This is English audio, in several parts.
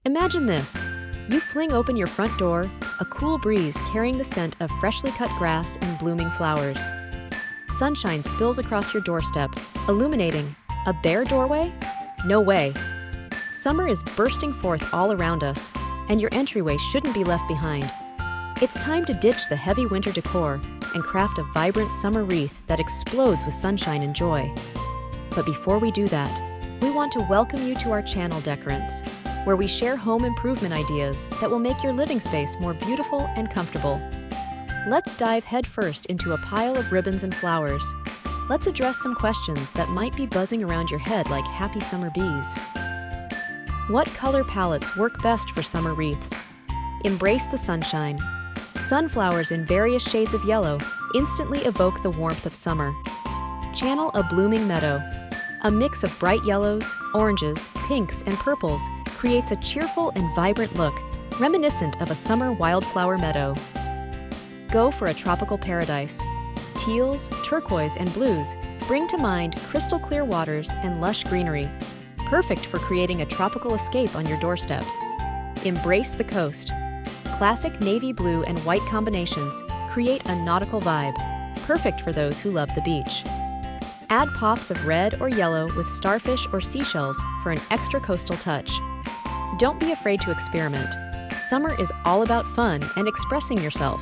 Imagine this. You fling open your front door, a cool breeze carrying the scent of freshly cut grass and blooming flowers. Sunshine spills across your doorstep, illuminating a bare doorway? No way. Summer is bursting forth all around us, and your entryway shouldn't be left behind. It's time to ditch the heavy winter decor and craft a vibrant summer wreath that explodes with sunshine and joy. But before we do that, we want to welcome you to our channel, Decorants, where we share home improvement ideas that will make your living space more beautiful and comfortable. Let's dive headfirst into a pile of ribbons and flowers. Let's address some questions that might be buzzing around your head like happy summer bees. What color palettes work best for summer wreaths? Embrace the sunshine. Sunflowers in various shades of yellow instantly evoke the warmth of summer. Channel a blooming meadow. A mix of bright yellows, oranges, pinks, and purples creates a cheerful and vibrant look, reminiscent of a summer wildflower meadow. Go for a tropical paradise. Teals, turquoise, and blues bring to mind crystal clear waters and lush greenery, perfect for creating a tropical escape on your doorstep. Embrace the coast. Classic navy blue and white combinations create a nautical vibe, perfect for those who love the beach. Add pops of red or yellow with starfish or seashells for an extra coastal touch. Don't be afraid to experiment. Summer is all about fun and expressing yourself.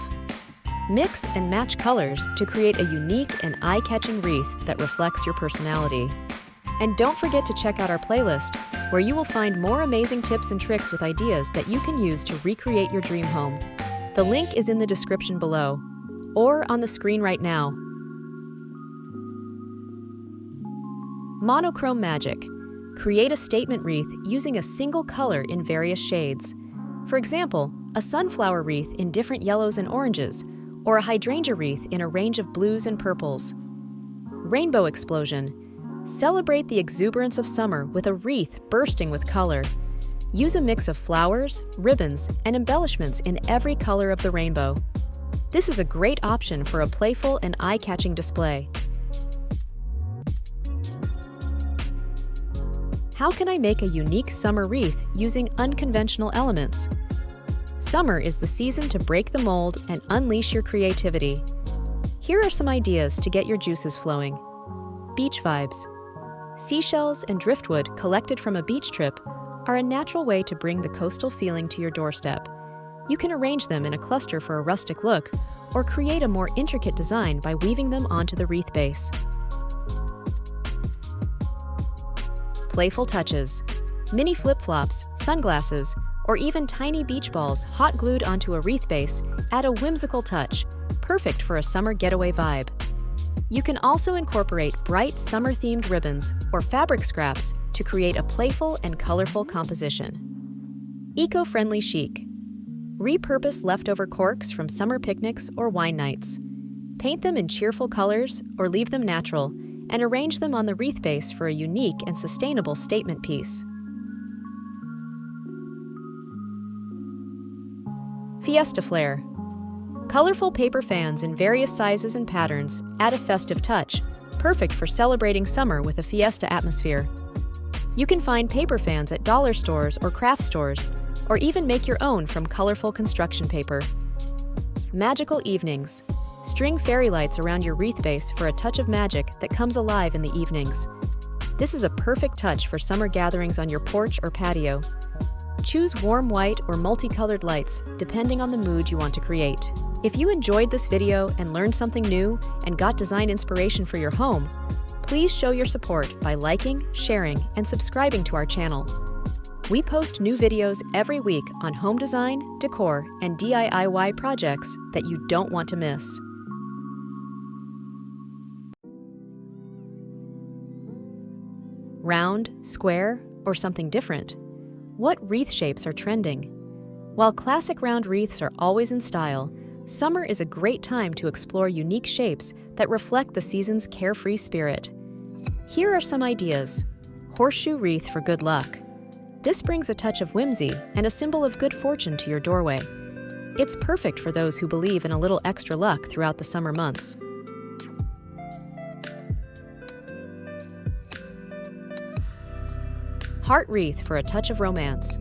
Mix and match colors to create a unique and eye-catching wreath that reflects your personality. And don't forget to check out our playlist, where you will find more amazing tips and tricks with ideas that you can use to recreate your dream home. The link is in the description below, or on the screen right now. Monochrome magic. Create a statement wreath using a single color in various shades. For example, a sunflower wreath in different yellows and oranges, or a hydrangea wreath in a range of blues and purples. Rainbow explosion. Celebrate the exuberance of summer with a wreath bursting with color. Use a mix of flowers, ribbons, and embellishments in every color of the rainbow. This is a great option for a playful and eye-catching display. How can I make a unique summer wreath using unconventional elements? Summer is the season to break the mold and unleash your creativity. Here are some ideas to get your juices flowing. Beach vibes. Seashells and driftwood collected from a beach trip are a natural way to bring the coastal feeling to your doorstep. You can arrange them in a cluster for a rustic look, or create a more intricate design by weaving them onto the wreath base. Playful touches. Mini flip-flops, sunglasses, or even tiny beach balls hot glued onto a wreath base add a whimsical touch, perfect for a summer getaway vibe. You can also incorporate bright summer-themed ribbons or fabric scraps to create a playful and colorful composition. Eco-friendly chic. Repurpose leftover corks from summer picnics or wine nights. Paint them in cheerful colors or leave them natural, and arrange them on the wreath base for a unique and sustainable statement piece. Fiesta flair. Colorful paper fans in various sizes and patterns add a festive touch, perfect for celebrating summer with a fiesta atmosphere. You can find paper fans at dollar stores or craft stores, or even make your own from colorful construction paper. Magical evenings. String fairy lights around your wreath base for a touch of magic that comes alive in the evenings. This is a perfect touch for summer gatherings on your porch or patio. Choose warm white or multicolored lights, depending on the mood you want to create. If you enjoyed this video and learned something new and got design inspiration for your home, please show your support by liking, sharing, and subscribing to our channel. We post new videos every week on home design, decor, and DIY projects that you don't want to miss. Round, square, or something different? What wreath shapes are trending? While classic round wreaths are always in style, summer is a great time to explore unique shapes that reflect the season's carefree spirit. Here are some ideas. Horseshoe wreath for good luck. This brings a touch of whimsy and a symbol of good fortune to your doorway. It's perfect for those who believe in a little extra luck throughout the summer months. Heart wreath for a touch of romance.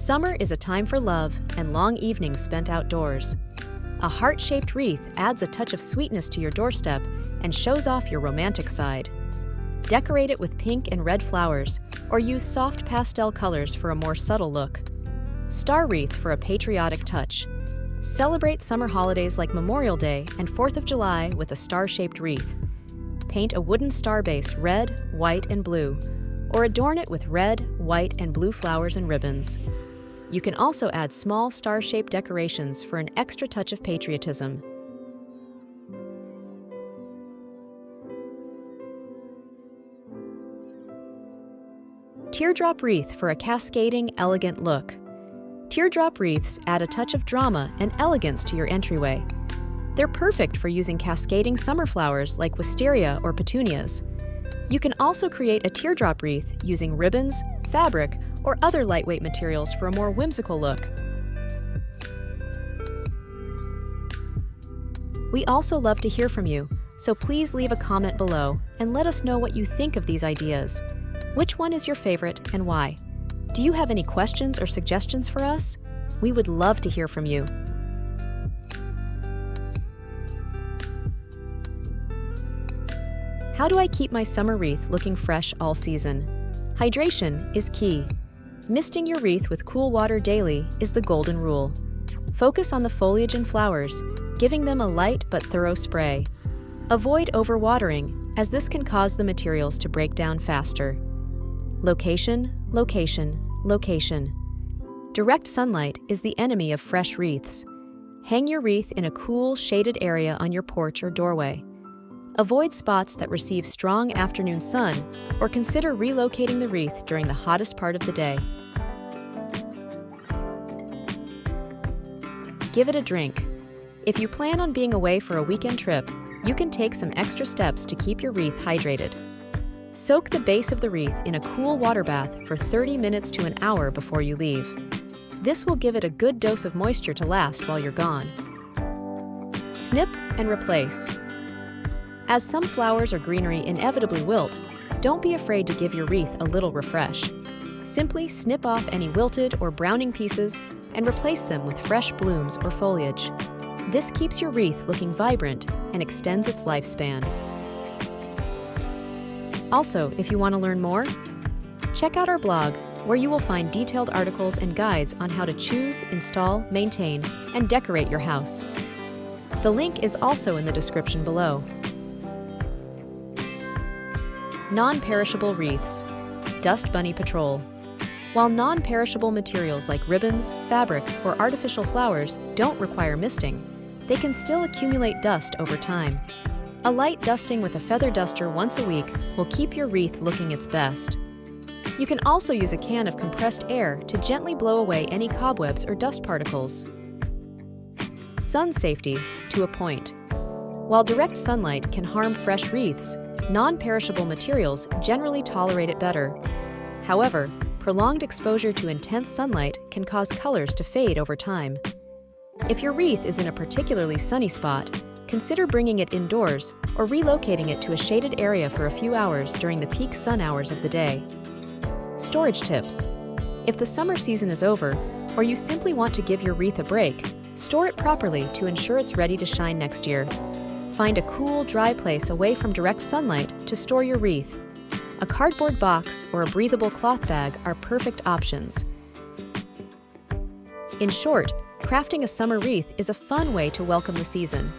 Summer is a time for love and long evenings spent outdoors. A heart-shaped wreath adds a touch of sweetness to your doorstep and shows off your romantic side. Decorate it with pink and red flowers, or use soft pastel colors for a more subtle look. Star wreath for a patriotic touch. Celebrate summer holidays like Memorial Day and 4th of July with a star-shaped wreath. Paint a wooden star base red, white, and blue, or adorn it with red, white, and blue flowers and ribbons. You can also add small star-shaped decorations for an extra touch of patriotism. Teardrop wreath for a cascading, elegant look. Teardrop wreaths add a touch of drama and elegance to your entryway. They're perfect for using cascading summer flowers like wisteria or petunias. You can also create a teardrop wreath using ribbons, fabric, or other lightweight materials for a more whimsical look. We also love to hear from you, so please leave a comment below and let us know what you think of these ideas. Which one is your favorite and why? Do you have any questions or suggestions for us? We would love to hear from you. How do I keep my summer wreath looking fresh all season? Hydration is key. Misting your wreath with cool water daily is the golden rule. Focus on the foliage and flowers, giving them a light but thorough spray. Avoid overwatering, as this can cause the materials to break down faster. Location, location, location. Direct sunlight is the enemy of fresh wreaths. Hang your wreath in a cool, shaded area on your porch or doorway. Avoid spots that receive strong afternoon sun, or consider relocating the wreath during the hottest part of the day. Give it a drink. If you plan on being away for a weekend trip, you can take some extra steps to keep your wreath hydrated. Soak the base of the wreath in a cool water bath for 30 minutes to an hour before you leave. This will give it a good dose of moisture to last while you're gone. Snip and replace. As some flowers or greenery inevitably wilt, don't be afraid to give your wreath a little refresh. Simply snip off any wilted or browning pieces and replace them with fresh blooms or foliage. This keeps your wreath looking vibrant and extends its lifespan. Also, if you want to learn more, check out our blog, where you will find detailed articles and guides on how to choose, install, maintain, and decorate your house. The link is also in the description below. Non-perishable wreaths. Dust Bunny Patrol. While non-perishable materials like ribbons, fabric, or artificial flowers don't require misting, they can still accumulate dust over time. A light dusting with a feather duster once a week will keep your wreath looking its best. You can also use a can of compressed air to gently blow away any cobwebs or dust particles. Sun safety to a point. While direct sunlight can harm fresh wreaths, non-perishable materials generally tolerate it better. However, prolonged exposure to intense sunlight can cause colors to fade over time. If your wreath is in a particularly sunny spot, consider bringing it indoors or relocating it to a shaded area for a few hours during the peak sun hours of the day. Storage tips. If the summer season is over, or you simply want to give your wreath a break, store it properly to ensure it's ready to shine next year. Find a cool, dry place away from direct sunlight to store your wreath. A cardboard box or a breathable cloth bag are perfect options. In short, crafting a summer wreath is a fun way to welcome the season.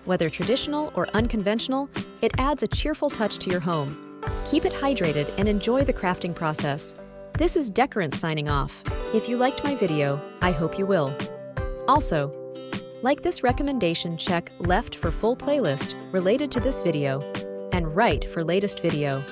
Whether traditional or unconventional, it adds a cheerful touch to your home. Keep it hydrated and enjoy the crafting process. This is Decorants signing off. If you liked my video, I hope you will. Also, like this recommendation, check left for full playlist related to this video and right for latest video.